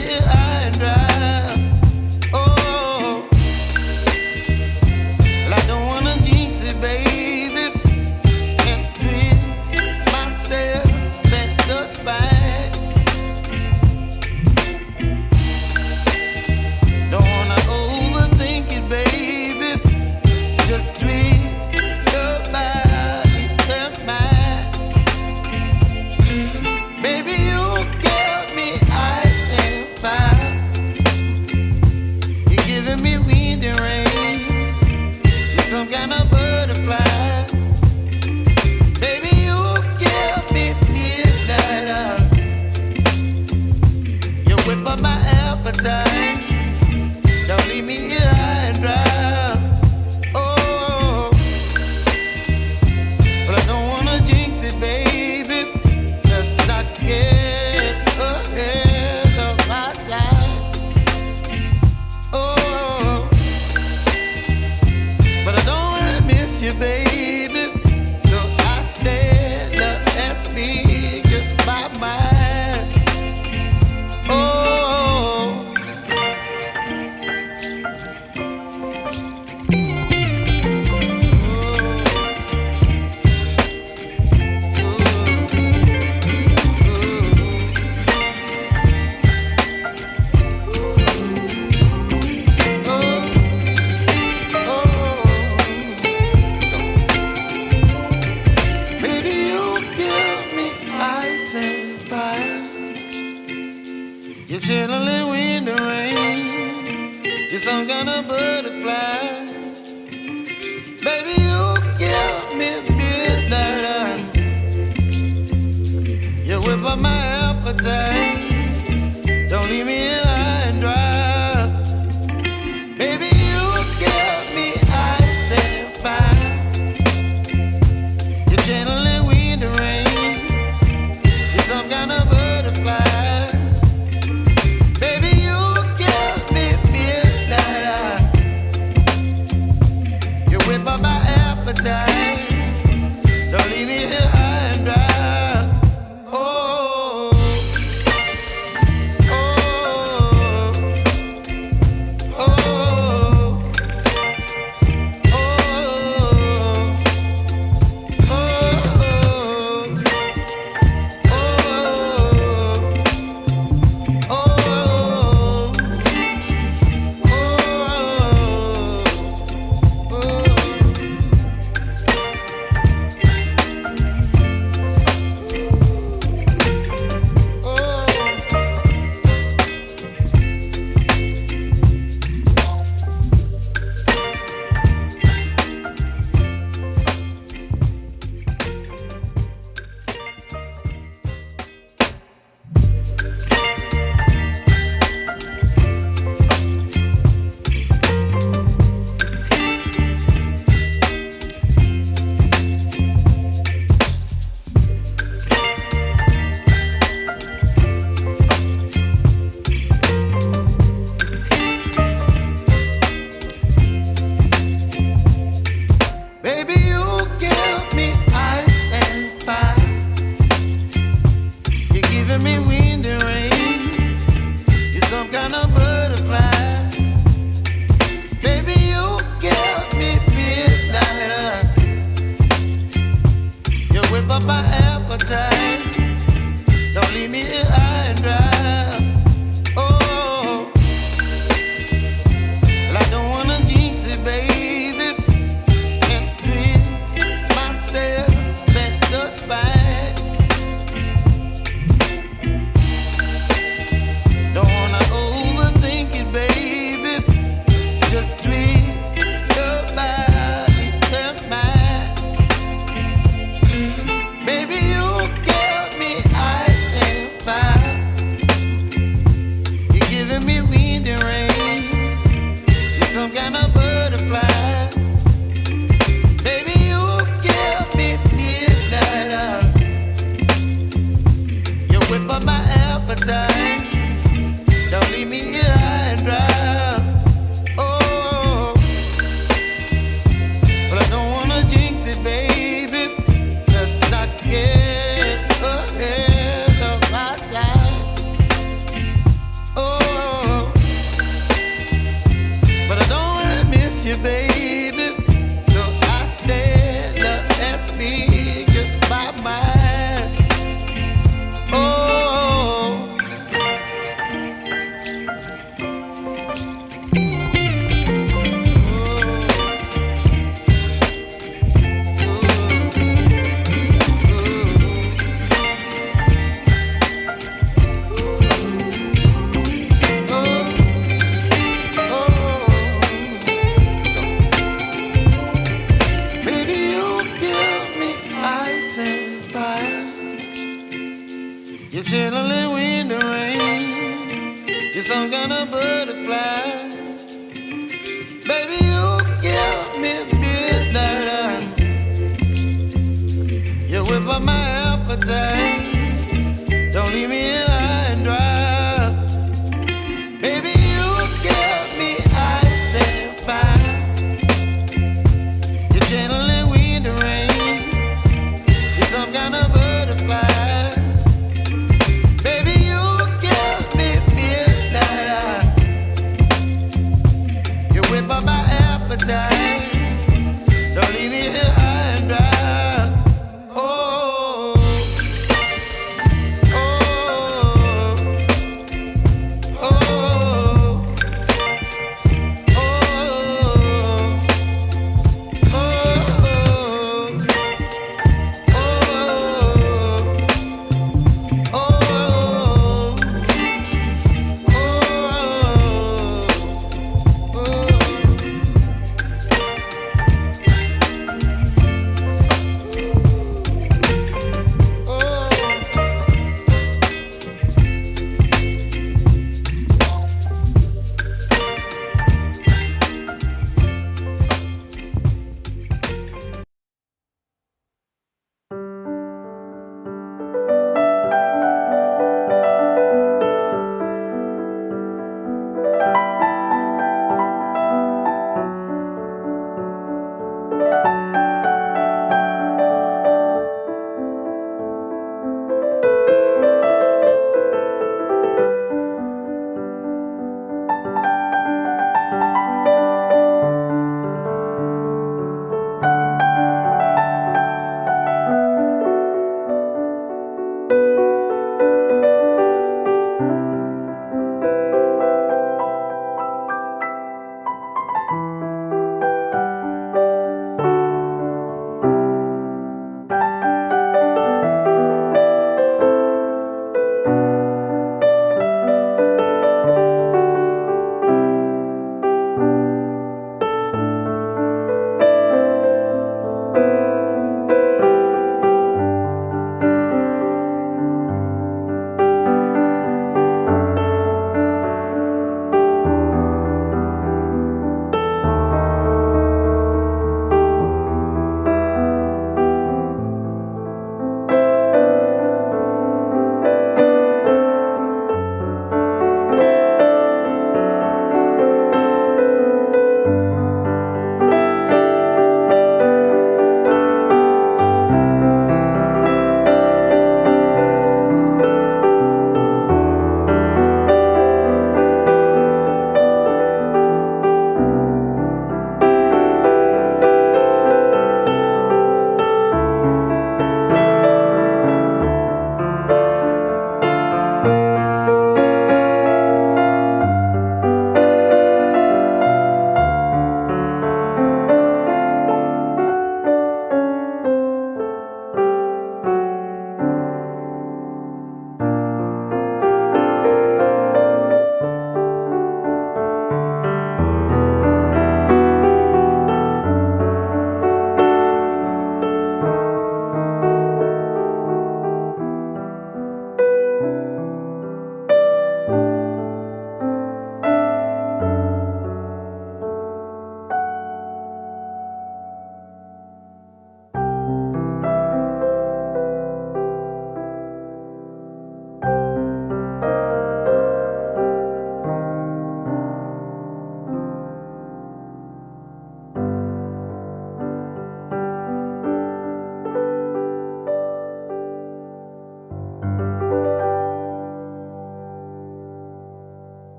here high and dry. Oh, well, I don't wanna jinx it, baby, and twist myself at the spine. Don't wanna overthink it, baby. It's just twist your body and mine. Baby, you give me ice and fire. You're giving me wind and rain. You're some kind of butterfly. Baby, you give me midnight. You whip up my appetite. Don't leave me here high and dry. Oh, but I don't wanna jinx it, baby. Let's not get ahead of my time. Oh, but I don't wanna miss you, baby. So I stand up and speak just my mind. Oh. Baby, you give me ice and fire. You're channeling wind and rain. You're some kind of butterfly. Baby, you give me midnight. You whip up my appetite. Don't leave me here high and dry. Baby, you give me ice and fire. You're channeling wind and rain. You're some kind of butterfly. Baby, you give me midnight. You whip up my appetite. Don't leave me here high and dry. Oh, oh. some kind of butterfly. Baby, you give me midnight. You whip up my appetite.